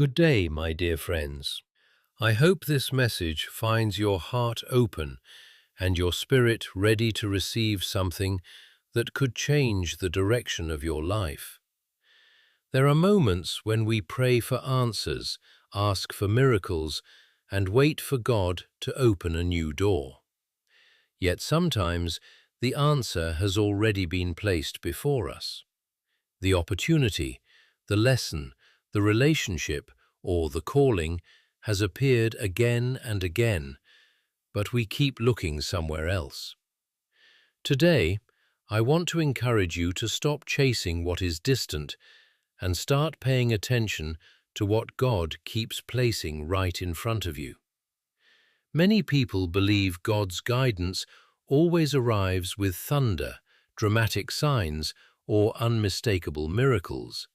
Good day, my dear friends. I hope this message finds your heart open and your spirit ready to receive something that could change the direction of your life. There are moments when we pray for answers, ask for miracles, and wait for God to open a new door. Yet sometimes the answer has already been placed before us. The opportunity, the lesson, the relationship, or the calling has appeared again and again, but we keep looking somewhere else. Today, I want to encourage you to stop chasing what is distant and start paying attention to what God keeps placing right in front of you. Many people believe God's guidance always arrives with thunder, dramatic signs, or unmistakable miracles.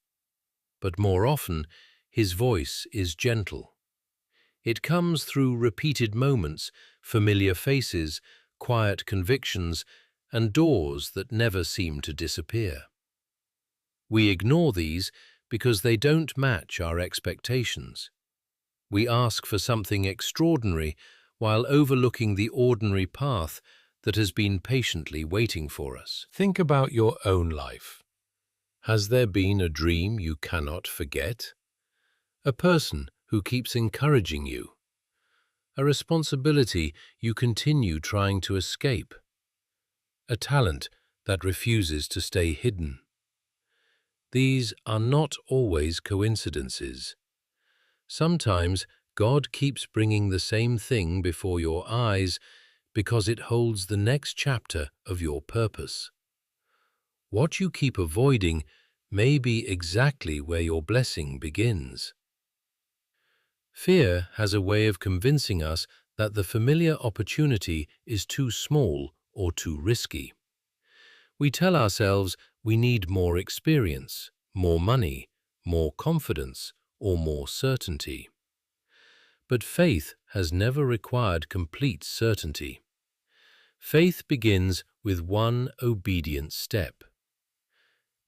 But more often, His voice is gentle. It comes through repeated moments, familiar faces, quiet convictions, and doors that never seem to disappear. We ignore these because they don't match our expectations. We ask for something extraordinary while overlooking the ordinary path that has been patiently waiting for us. Think about your own life. Has there been a dream you cannot forget? A person who keeps encouraging you? A responsibility you continue trying to escape? A talent that refuses to stay hidden? These are not always coincidences. Sometimes God keeps bringing the same thing before your eyes because it holds the next chapter of your purpose. What you keep avoiding may be exactly where your blessing begins. Fear has a way of convincing us that the familiar opportunity is too small or too risky. We tell ourselves we need more experience, more money, more confidence, or more certainty. But faith has never required complete certainty. Faith begins with one obedient step.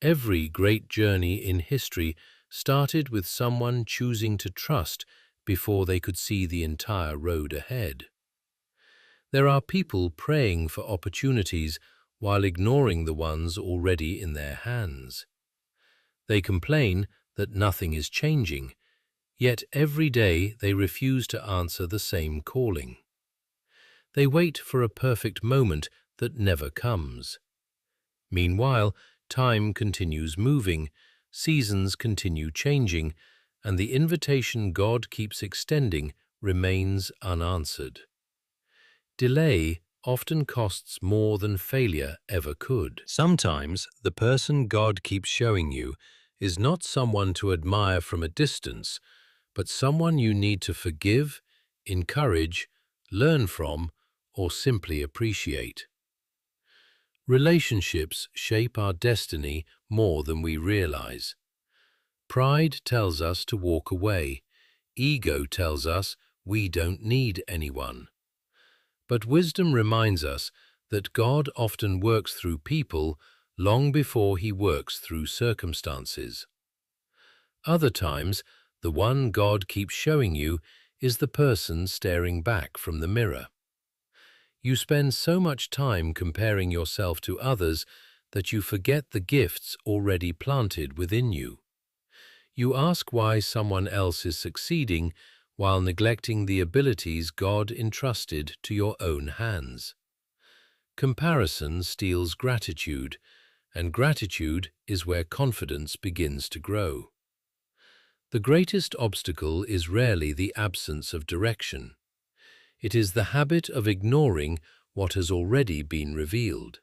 Every great journey in history started with someone choosing to trust before they could see the entire road ahead. There are people praying for opportunities while ignoring the ones already in their hands. They complain that nothing is changing, yet every day they refuse to answer the same calling. They wait for a perfect moment that never comes. Meanwhile, time continues moving, seasons continue changing, and the invitation God keeps extending remains unanswered. Delay often costs more than failure ever could. Sometimes the person God keeps showing you is not someone to admire from a distance, but someone you need to forgive, encourage, learn from, or simply appreciate. Relationships shape our destiny more than we realize. Pride tells us to walk away. Ego tells us we don't need anyone. But wisdom reminds us that God often works through people long before He works through circumstances. Other times, the one God keeps showing you is the person staring back from the mirror. You spend so much time comparing yourself to others that you forget the gifts already planted within you. You ask why someone else is succeeding while neglecting the abilities God entrusted to your own hands. Comparison steals gratitude, and gratitude is where confidence begins to grow. The greatest obstacle is rarely the absence of direction. It is the habit of ignoring what has already been revealed.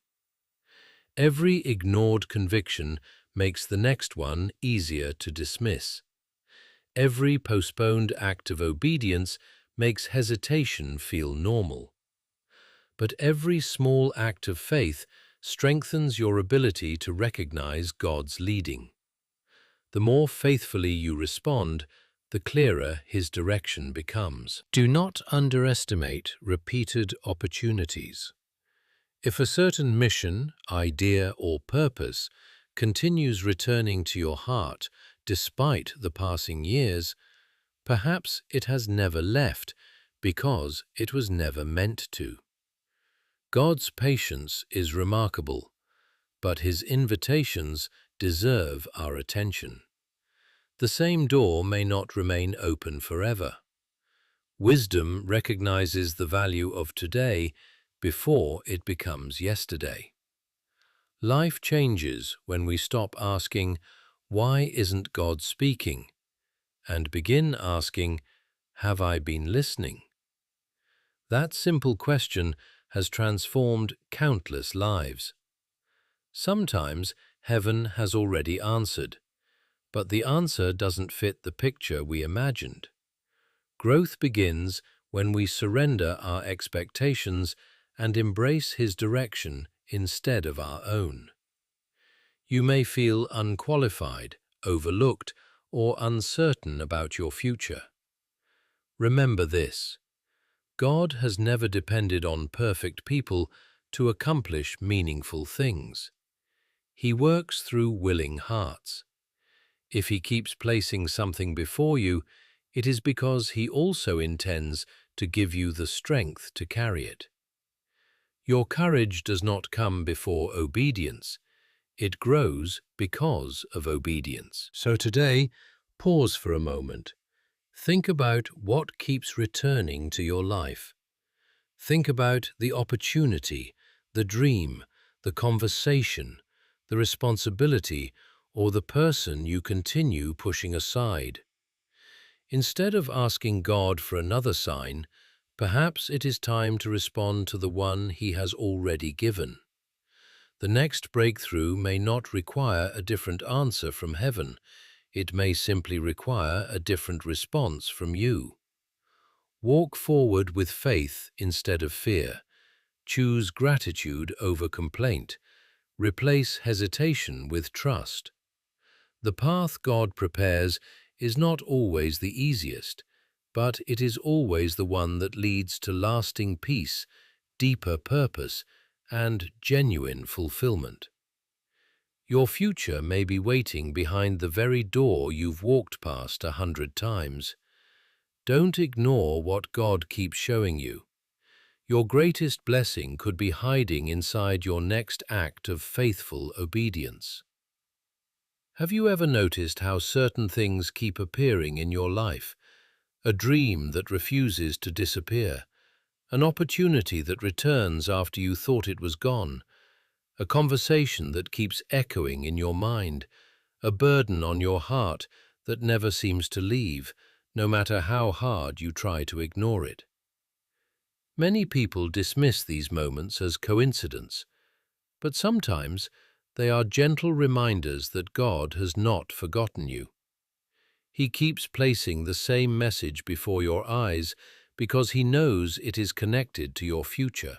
Every ignored conviction makes the next one easier to dismiss. Every postponed act of obedience makes hesitation feel normal. But every small act of faith strengthens your ability to recognize God's leading. The more faithfully you respond, the clearer His direction becomes. Do not underestimate repeated opportunities. If a certain mission, idea, or purpose continues returning to your heart despite the passing years, Perhaps it has never left because it was never meant to. God's patience is remarkable, but His invitations deserve our attention. The same door may not remain open forever. Wisdom recognizes the value of today before it becomes yesterday. Life changes when we stop asking, "Why isn't God speaking?" and begin asking, "Have I been listening?" That simple question has transformed countless lives. Sometimes heaven has already answered, but the answer doesn't fit the picture we imagined. Growth begins when we surrender our expectations and embrace His direction instead of our own. You may feel unqualified, overlooked, or uncertain about your future. Remember this: God has never depended on perfect people to accomplish meaningful things. He works through willing hearts. If He keeps placing something before you, it is because He also intends to give you the strength to carry it. Your courage does not come before obedience. It grows because of obedience. So today, pause for a moment. Think about what keeps returning to your life. Think about the opportunity, the dream, the conversation, the responsibility, or the person you continue pushing aside. Instead of asking God for another sign, perhaps it is time to respond to the one He has already given. The next breakthrough may not require a different answer from heaven. It may simply require a different response from you. Walk forward with faith instead of fear. Choose gratitude over complaint. Replace hesitation with trust. The path God prepares is not always the easiest, but it is always the one that leads to lasting peace, deeper purpose, and genuine fulfillment. Your future may be waiting behind the very door you've walked past 100 times. Don't ignore what God keeps showing you. Your greatest blessing could be hiding inside your next act of faithful obedience. Have you ever noticed how certain things keep appearing in your life? A dream that refuses to disappear, an opportunity that returns after you thought it was gone, a conversation that keeps echoing in your mind, a burden on your heart that never seems to leave, no matter how hard you try to ignore it. Many people dismiss these moments as coincidence, but sometimes they are gentle reminders that God has not forgotten you. He keeps placing the same message before your eyes because He knows it is connected to your future.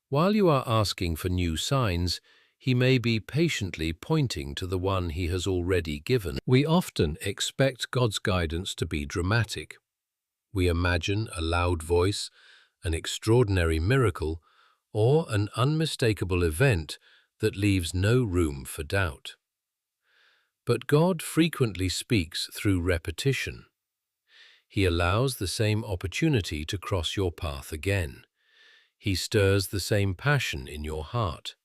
While you are asking for new signs, He may be patiently pointing to the one He has already given. We often expect God's guidance to be dramatic. We imagine a loud voice, an extraordinary miracle, or an unmistakable event that leaves no room for doubt. But God frequently speaks through repetition. He allows the same opportunity to cross your path again. He stirs the same passion in your heart.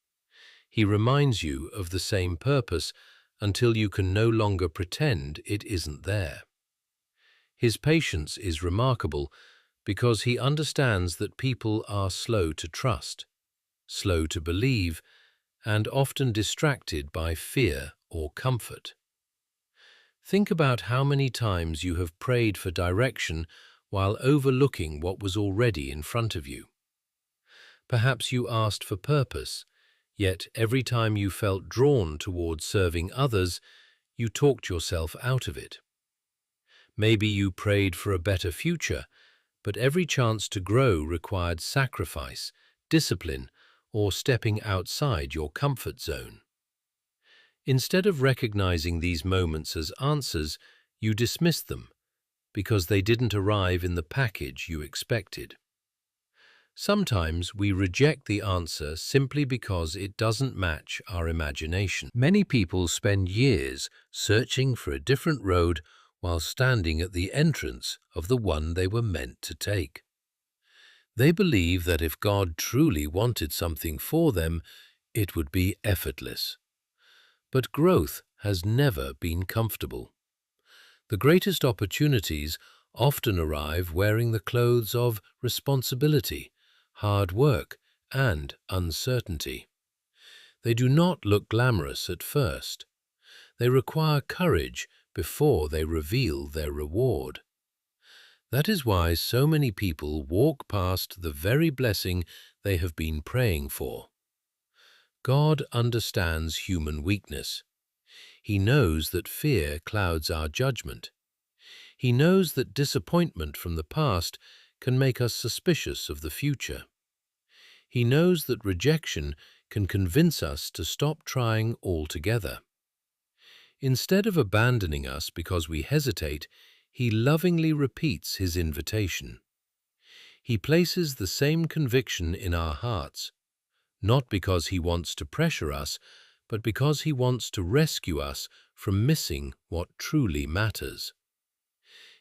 He reminds you of the same purpose until you can no longer pretend it isn't there. His patience is remarkable because He understands that people are slow to trust, slow to believe, and often distracted by fear or comfort. Think about how many times you have prayed for direction while overlooking what was already in front of you. Perhaps you asked for purpose, yet every time you felt drawn towards serving others, you talked yourself out of it. Maybe you prayed for a better future, but every chance to grow required sacrifice, discipline, or stepping outside your comfort zone. Instead of recognizing these moments as answers, you dismissed them because they didn't arrive in the package you expected. Sometimes we reject the answer simply because it doesn't match our imagination. Many people spend years searching for a different road while standing at the entrance of the one they were meant to take. They believe that if God truly wanted something for them, it would be effortless. But growth has never been comfortable. The greatest opportunities often arrive wearing the clothes of responsibility, hard work, and uncertainty. They do not look glamorous at first. They require courage before they reveal their reward. That is why so many people walk past the very blessing they have been praying for. God understands human weakness. He knows that fear clouds our judgment. He knows that disappointment from the past can make us suspicious of the future. He knows that rejection can convince us to stop trying altogether. Instead of abandoning us because we hesitate, He lovingly repeats His invitation. He places the same conviction in our hearts, not because He wants to pressure us, but because He wants to rescue us from missing what truly matters.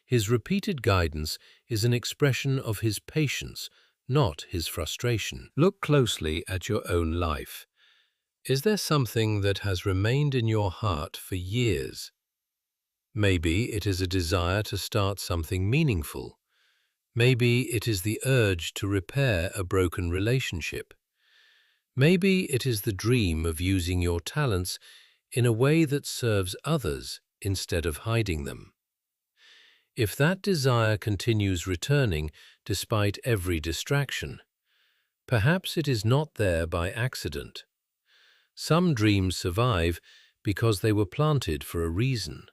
His repeated guidance is an expression of His patience, not His frustration. Look closely at your own life. Is there something that has remained in your heart for years? Maybe it is a desire to start something meaningful. Maybe it is the urge to repair a broken relationship. Maybe it is the dream of using your talents in a way that serves others instead of hiding them. If that desire continues returning despite every distraction, perhaps it is not there by accident. Some dreams survive because they were planted for a reason.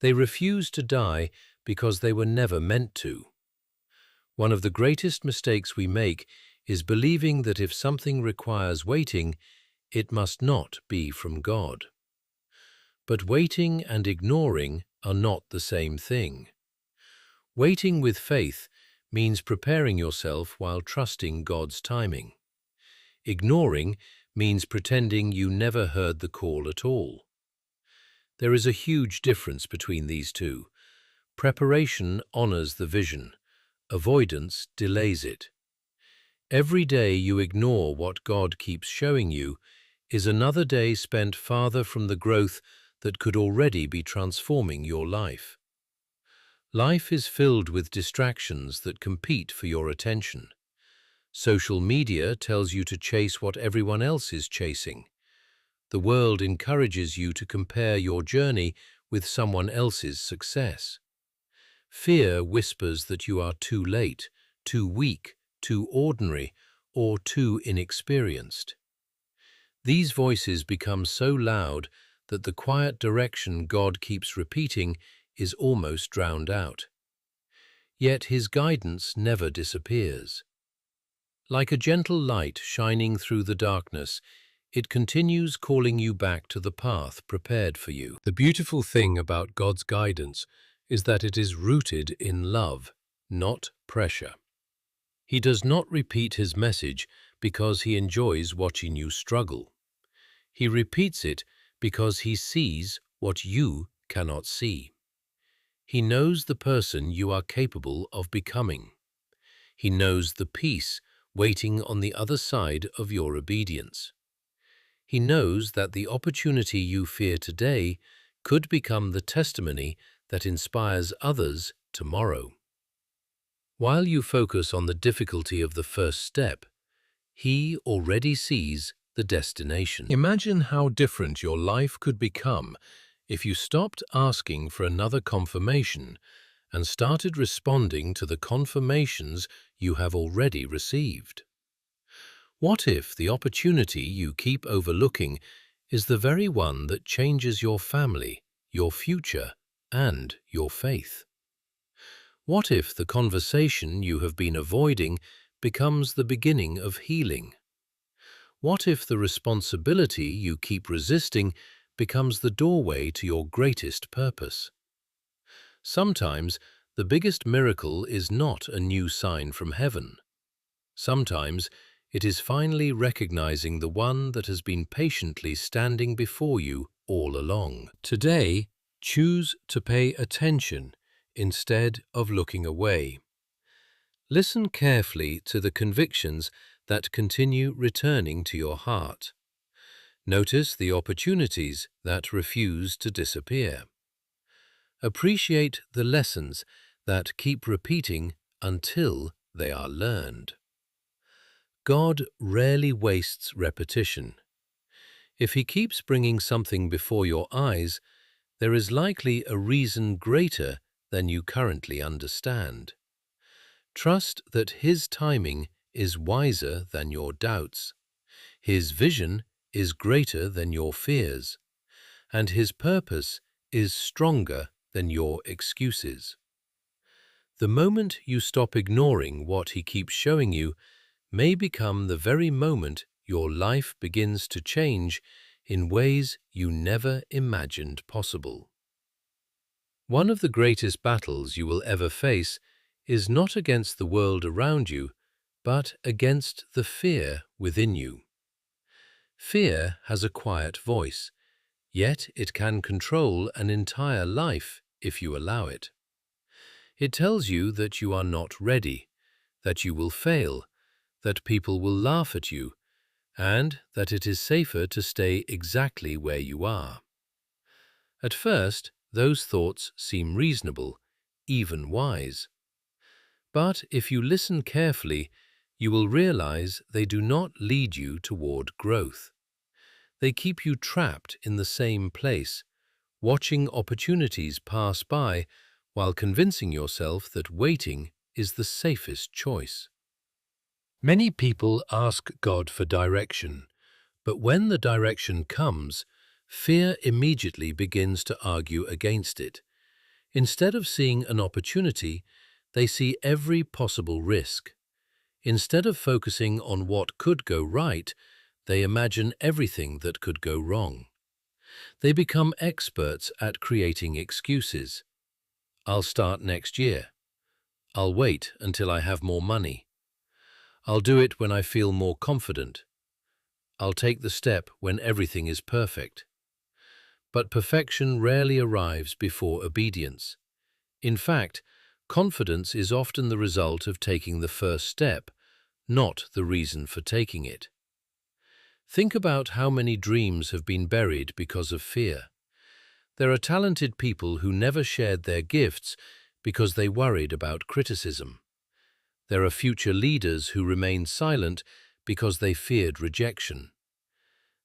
They refuse to die because they were never meant to. One of the greatest mistakes we make is believing that if something requires waiting, it must not be from God. But waiting and ignoring are not the same thing. Waiting with faith means preparing yourself while trusting God's timing. Ignoring means pretending you never heard the call at all. There is a huge difference between these two. Preparation honors the vision. Avoidance delays it. Every day you ignore what God keeps showing you is another day spent farther from the growth that could already be transforming your life. Life is filled with distractions that compete for your attention. Social media tells you to chase what everyone else is chasing. The world encourages you to compare your journey with someone else's success. Fear whispers that you are too late, too weak, too ordinary, or too inexperienced. These voices become so loud that the quiet direction God keeps repeating is almost drowned out. Yet His guidance never disappears. Like a gentle light shining through the darkness, it continues calling you back to the path prepared for you. The beautiful thing about God's guidance is that it is rooted in love, not pressure. He does not repeat His message because He enjoys watching you struggle. He repeats it because He sees what you cannot see. He knows the person you are capable of becoming. He knows the peace waiting on the other side of your obedience. He knows that the opportunity you fear today could become the testimony that inspires others tomorrow. While you focus on the difficulty of the first step, He already sees the destination. Imagine how different your life could become if you stopped asking for another confirmation and started responding to the confirmations you have already received. What if the opportunity you keep overlooking is the very one that changes your family, your future, and your faith? What if the conversation you have been avoiding becomes the beginning of healing? What if the responsibility you keep resisting becomes the doorway to your greatest purpose? Sometimes the biggest miracle is not a new sign from heaven. Sometimes it is finally recognizing the one that has been patiently standing before you all along. Today, Choose to pay attention instead of looking away. Listen carefully to the convictions that continue returning to your heart. Notice the opportunities that refuse to disappear. Appreciate the lessons that keep repeating until they are learned. God rarely wastes repetition. If He keeps bringing something before your eyes, there is likely a reason greater than you currently understand. Trust that His timing is wiser than your doubts. His vision is greater than your fears, and His purpose is stronger than your excuses. The moment you stop ignoring what He keeps showing you may become the very moment your life begins to change in ways you never imagined possible. One of the greatest battles you will ever face is not against the world around you, but against the fear within you. Fear has a quiet voice, yet it can control an entire life if you allow it. It tells you that you are not ready, that you will fail, that people will laugh at you, and that it is safer to stay exactly where you are. At first, those thoughts seem reasonable, even wise. But if you listen carefully, you will realize they do not lead you toward growth. They keep you trapped in the same place, watching opportunities pass by while convincing yourself that waiting is the safest choice. Many people ask God for direction, but when the direction comes, fear immediately begins to argue against it. Instead of seeing an opportunity, they see every possible risk. Instead of focusing on what could go right, they imagine everything that could go wrong. They become experts at creating excuses. I'll start next year. I'll wait until I have more money. I'll do it when I feel more confident. I'll take the step when everything is perfect. But perfection rarely arrives before obedience. In fact, confidence is often the result of taking the first step, not the reason for taking it. Think about how many dreams have been buried because of fear. There are talented people who never shared their gifts because they worried about criticism. There are future leaders who remained silent because they feared rejection.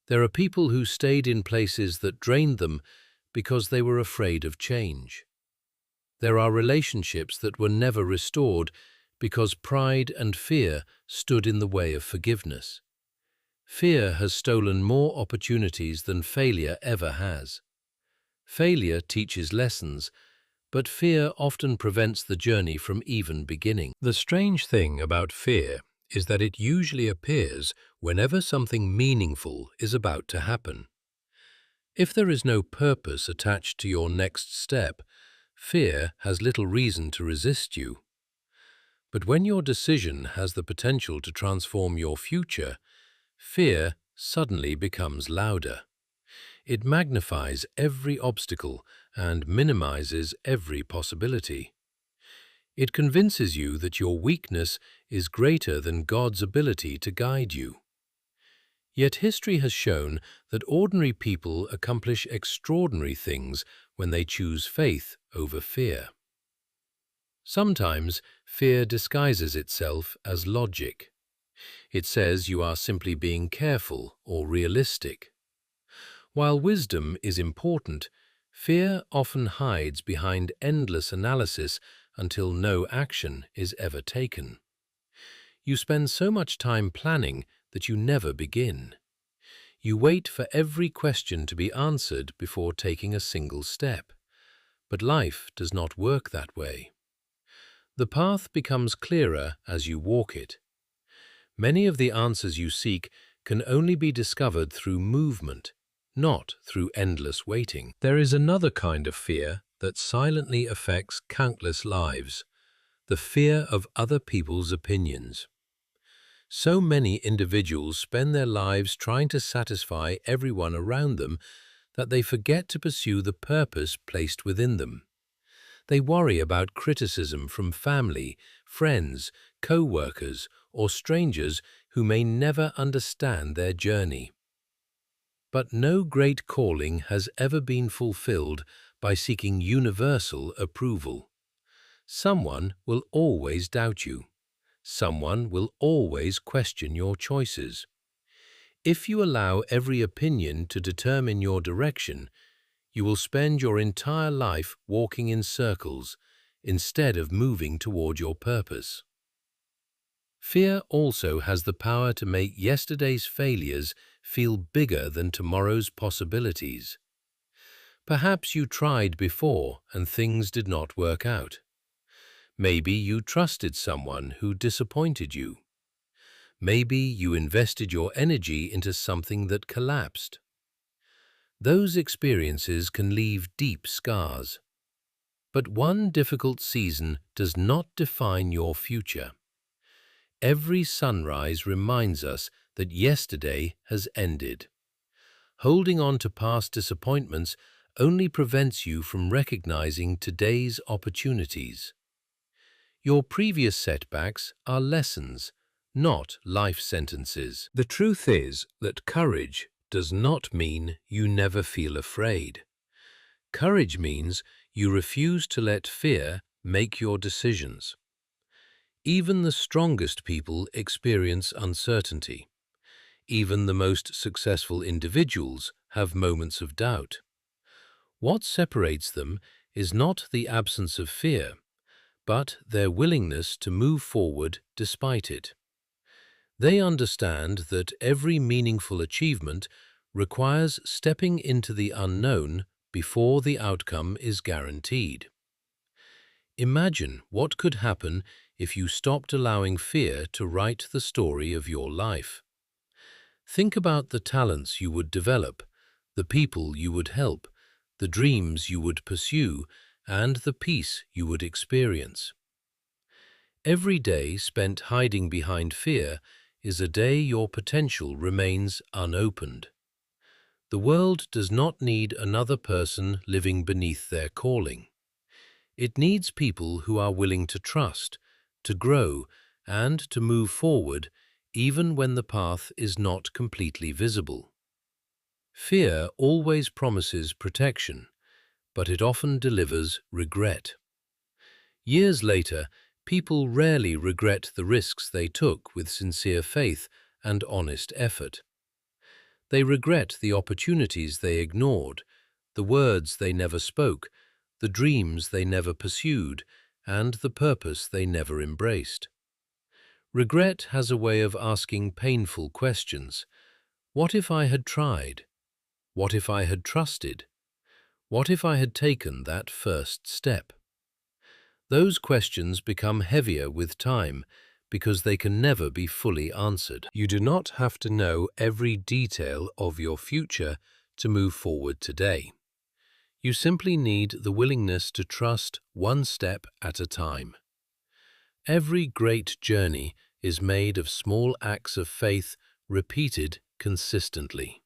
There are people who stayed in places that drained them because they were afraid of change. There are relationships that were never restored because pride and fear stood in the way of forgiveness. Fear has stolen more opportunities than failure ever has. Failure teaches lessons, but fear often prevents the journey from even beginning. The strange thing about fear is that it usually appears whenever something meaningful is about to happen. If there is no purpose attached to your next step, fear has little reason to resist you. But when your decision has the potential to transform your future, fear suddenly becomes louder. It magnifies every obstacle and minimizes every possibility. It convinces you that your weakness is greater than God's ability to guide you. Yet history has shown that ordinary people accomplish extraordinary things when they choose faith over fear. Sometimes fear disguises itself as logic. It says you are simply being careful or realistic. While wisdom is important, fear often hides behind endless analysis until no action is ever taken. You spend so much time planning that you never begin. You wait for every question to be answered before taking a single step. But life does not work that way. The path becomes clearer as you walk it. Many of the answers you seek can only be discovered through movement, not through endless waiting. There is another kind of fear that silently affects countless lives, the fear of other people's opinions. So many individuals spend their lives trying to satisfy everyone around them that they forget to pursue the purpose placed within them. They worry about criticism from family, friends, co-workers, or strangers who may never understand their journey. But no great calling has ever been fulfilled by seeking universal approval. Someone will always doubt you. Someone will always question your choices. If you allow every opinion to determine your direction, you will spend your entire life walking in circles instead of moving toward your purpose. Fear also has the power to make yesterday's failures feel bigger than tomorrow's possibilities. Perhaps you tried before and things did not work out. Maybe you trusted someone who disappointed you. Maybe you invested your energy into something that collapsed. Those experiences can leave deep scars. But one difficult season does not define your future. Every sunrise reminds us that yesterday has ended. Holding on to past disappointments only prevents you from recognizing today's opportunities. Your previous setbacks are lessons, not life sentences. The truth is that courage does not mean you never feel afraid. Courage means you refuse to let fear make your decisions. Even the strongest people experience uncertainty. Even the most successful individuals have moments of doubt. What separates them is not the absence of fear, but their willingness to move forward despite it. They understand that every meaningful achievement requires stepping into the unknown before the outcome is guaranteed. Imagine what could happen if you stopped allowing fear to write the story of your life. Think about the talents you would develop, the people you would help, the dreams you would pursue, and the peace you would experience. Every day spent hiding behind fear is a day your potential remains unopened. The world does not need another person living beneath their calling. It needs people who are willing to trust, to grow, and to move forward even when the path is not completely visible. Fear always promises protection, but it often delivers regret. Years later, people rarely regret the risks they took with sincere faith and honest effort. They regret the opportunities they ignored, the words they never spoke, the dreams they never pursued, and the purpose they never embraced. Regret has a way of asking painful questions. What if I had tried? What if I had trusted? What if I had taken that first step? Those questions become heavier with time because they can never be fully answered. You do not have to know every detail of your future to move forward today. You simply need the willingness to trust one step at a time. Every great journey is made of small acts of faith repeated consistently.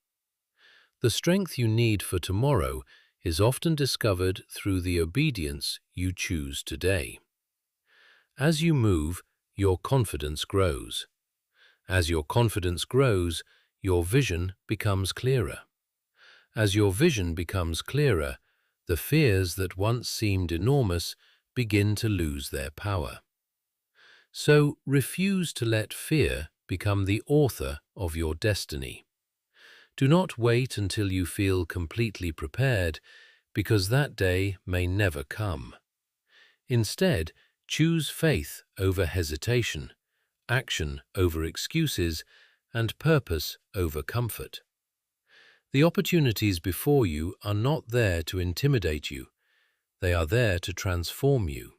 The strength you need for tomorrow is often discovered through the obedience you choose today. As you move, your confidence grows. As your confidence grows, your vision becomes clearer. As your vision becomes clearer, the fears that once seemed enormous begin to lose their power. So refuse to let fear become the author of your destiny. Do not wait until you feel completely prepared, because that day may never come. Instead, choose faith over hesitation, action over excuses, and purpose over comfort. The opportunities before you are not there to intimidate you. They are there to transform you.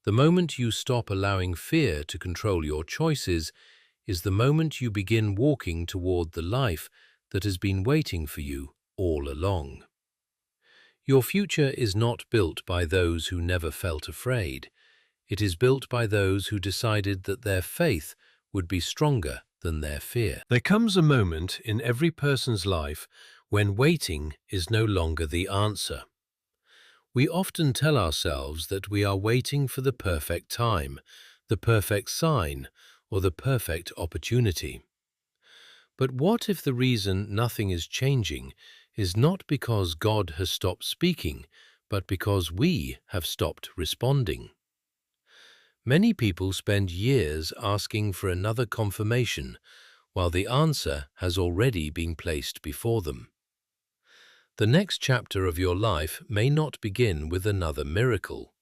The moment you stop allowing fear to control your choices is the moment you begin walking toward the life that has been waiting for you all along. Your future is not built by those who never felt afraid. It is built by those who decided that their faith would be stronger than their fear. There comes a moment in every person's life when waiting is no longer the answer. We often tell ourselves that we are waiting for the perfect time, the perfect sign, or the perfect opportunity. But what if the reason nothing is changing is not because God has stopped speaking, but because we have stopped responding? Many people spend years asking for another confirmation, while the answer has already been placed before them. The next chapter of your life may not begin with another miracle.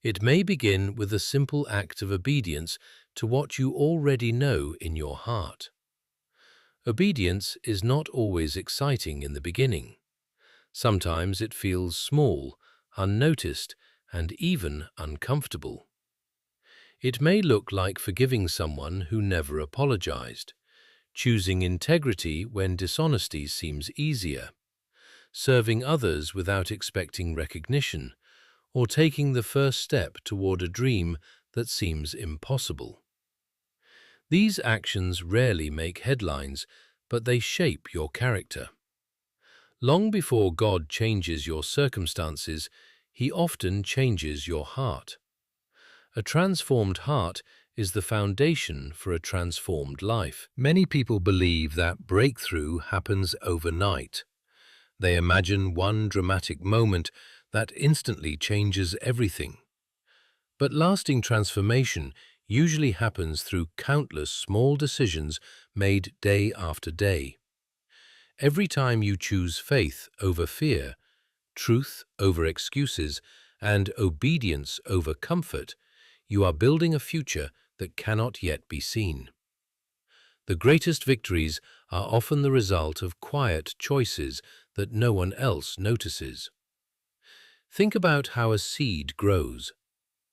It may begin with a simple act of obedience to what you already know in your heart. Obedience is not always exciting in the beginning. Sometimes it feels small, unnoticed, and even uncomfortable. It may look like forgiving someone who never apologized, choosing integrity when dishonesty seems easier, serving others without expecting recognition, or taking the first step toward a dream that seems impossible. These actions rarely make headlines, but they shape your character. Long before God changes your circumstances, He often changes your heart. A transformed heart is the foundation for a transformed life. Many people believe that breakthrough happens overnight. They imagine one dramatic moment that instantly changes everything. But lasting transformation usually happens through countless small decisions made day after day. Every time you choose faith over fear, truth over excuses, and obedience over comfort, you are building a future that cannot yet be seen. The greatest victories are often the result of quiet choices that no one else notices. Think about how a seed grows.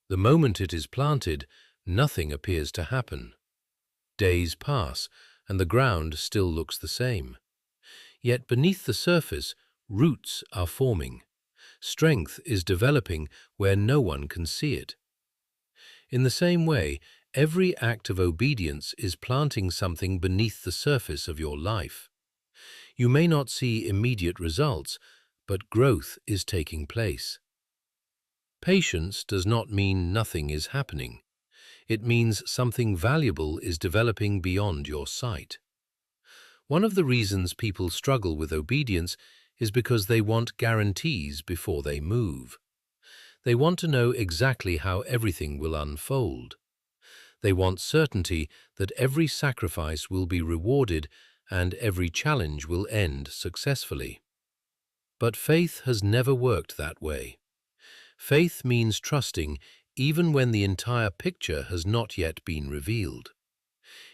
The moment it is planted, nothing appears to happen. Days pass, and the ground still looks the same. Yet beneath the surface, roots are forming. Strength is developing where no one can see it. In the same way, every act of obedience is planting something beneath the surface of your life. You may not see immediate results, but growth is taking place. Patience does not mean nothing is happening. It means something valuable is developing beyond your sight. One of the reasons people struggle with obedience is because they want guarantees before they move. They want to know exactly how everything will unfold. They want certainty that every sacrifice will be rewarded and every challenge will end successfully. But faith has never worked that way. Faith means trusting even when the entire picture has not yet been revealed.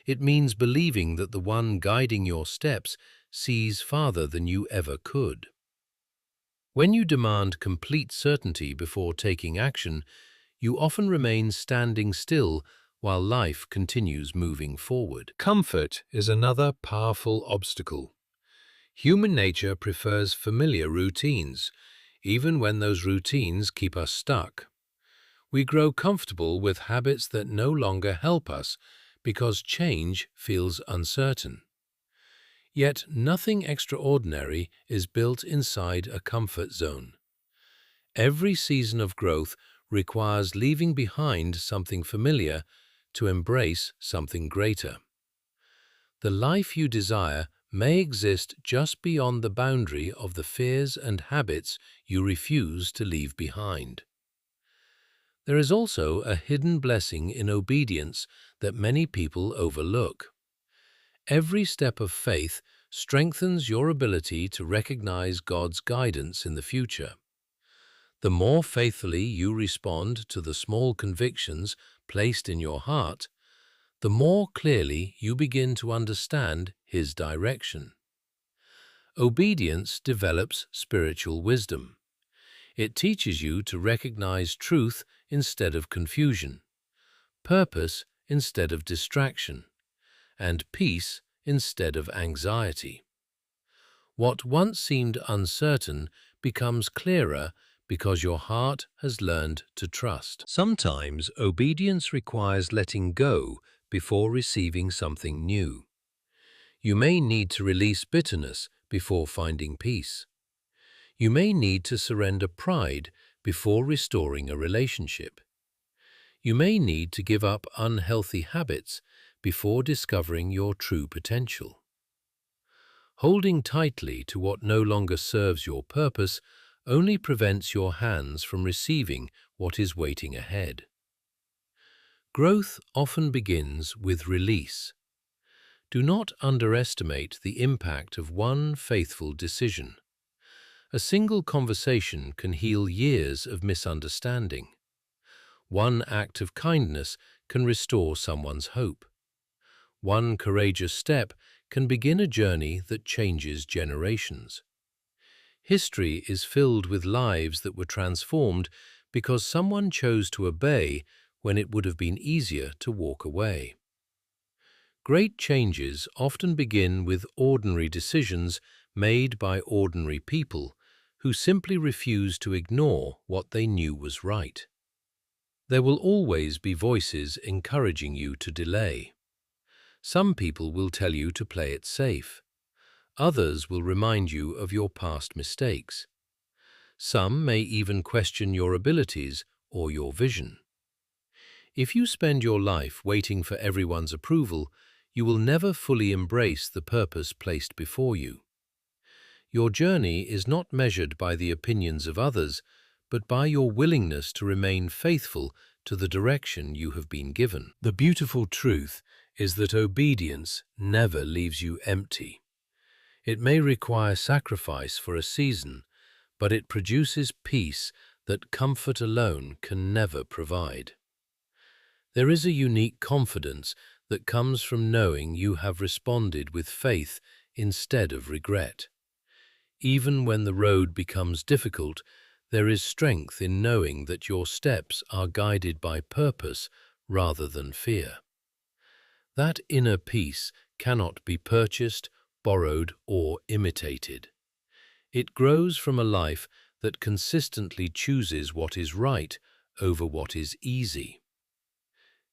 It means believing that the one guiding your steps sees farther than you ever could. When you demand complete certainty before taking action, you often remain standing still while life continues moving forward. Comfort is another powerful obstacle. Human nature prefers familiar routines, even when those routines keep us stuck. We grow comfortable with habits that no longer help us because change feels uncertain. Yet nothing extraordinary is built inside a comfort zone. Every season of growth requires leaving behind something familiar to embrace something greater. The life you desire may exist just beyond the boundary of the fears and habits you refuse to leave behind. There is also a hidden blessing in obedience that many people overlook. Every step of faith strengthens your ability to recognize God's guidance in the future. The more faithfully you respond to the small convictions placed in your heart, the more clearly you begin to understand His direction. Obedience develops spiritual wisdom. It teaches you to recognize truth instead of confusion, purpose instead of distraction, and peace instead of anxiety. What once seemed uncertain becomes clearer because your heart has learned to trust. Sometimes obedience requires letting go before receiving something new. You may need to release bitterness before finding peace. You may need to surrender pride before restoring a relationship. You may need to give up unhealthy habits before discovering your true potential. Holding tightly to what no longer serves your purpose only prevents your hands from receiving what is waiting ahead. Growth often begins with release. Do not underestimate the impact of one faithful decision. A single conversation can heal years of misunderstanding. One act of kindness can restore someone's hope. One courageous step can begin a journey that changes generations. History is filled with lives that were transformed because someone chose to obey when it would have been easier to walk away. Great changes often begin with ordinary decisions made by ordinary people who simply refused to ignore what they knew was right. There will always be voices encouraging you to delay. Some people will tell you to play it safe. Others will remind you of your past mistakes. Some may even question your abilities or your vision. If you spend your life waiting for everyone's approval, you will never fully embrace the purpose placed before you. Your journey is not measured by the opinions of others, but by your willingness to remain faithful to the direction you have been given. The beautiful truth is that obedience never leaves you empty. It may require sacrifice for a season, but it produces peace that comfort alone can never provide. There is a unique confidence that comes from knowing you have responded with faith instead of regret. Even when the road becomes difficult, there is strength in knowing that your steps are guided by purpose rather than fear. That inner peace cannot be purchased, borrowed, or imitated. It grows from a life that consistently chooses what is right over what is easy.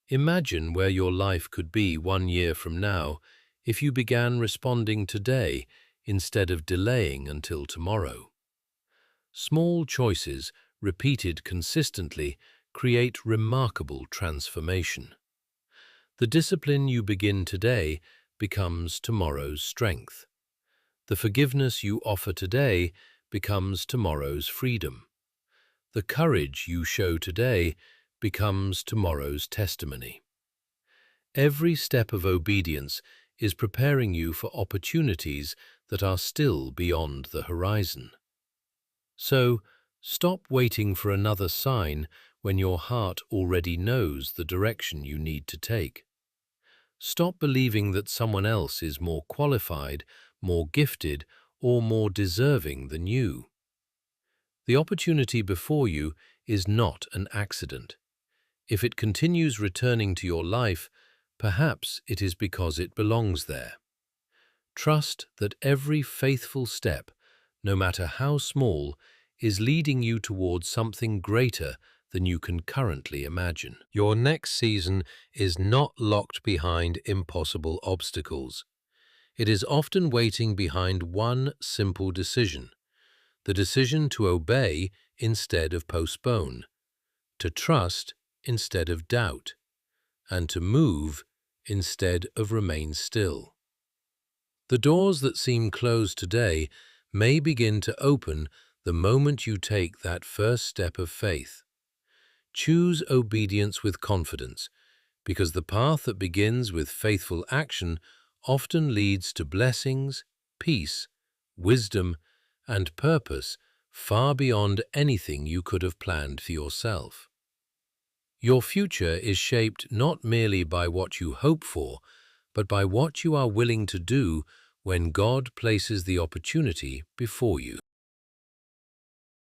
Imagine where your life could be 1 year from now if you began responding today instead of delaying until tomorrow. Small choices, repeated consistently, create remarkable transformation. The discipline you begin today becomes tomorrow's strength. The forgiveness you offer today becomes tomorrow's freedom. The courage you show today becomes tomorrow's testimony. Every step of obedience is preparing you for opportunities that are still beyond the horizon. So, stop waiting for another sign when your heart already knows the direction you need to take. Stop believing that someone else is more qualified, more gifted, or more deserving than you. The opportunity before you is not an accident. If it continues returning to your life, perhaps it is because it belongs there. Trust that every faithful step, no matter how small, is leading you towards something greater than you can currently imagine. Your next season is not locked behind impossible obstacles. It is often waiting behind one simple decision: the decision to obey instead of postpone, to trust instead of doubt, and to move instead of remain still. The doors that seem closed today may begin to open the moment you take that first step of faith. Choose obedience with confidence, because the path that begins with faithful action often leads to blessings, peace, wisdom, and purpose far beyond anything you could have planned for yourself. Your future is shaped not merely by what you hope for, but by what you are willing to do when God places the opportunity before you.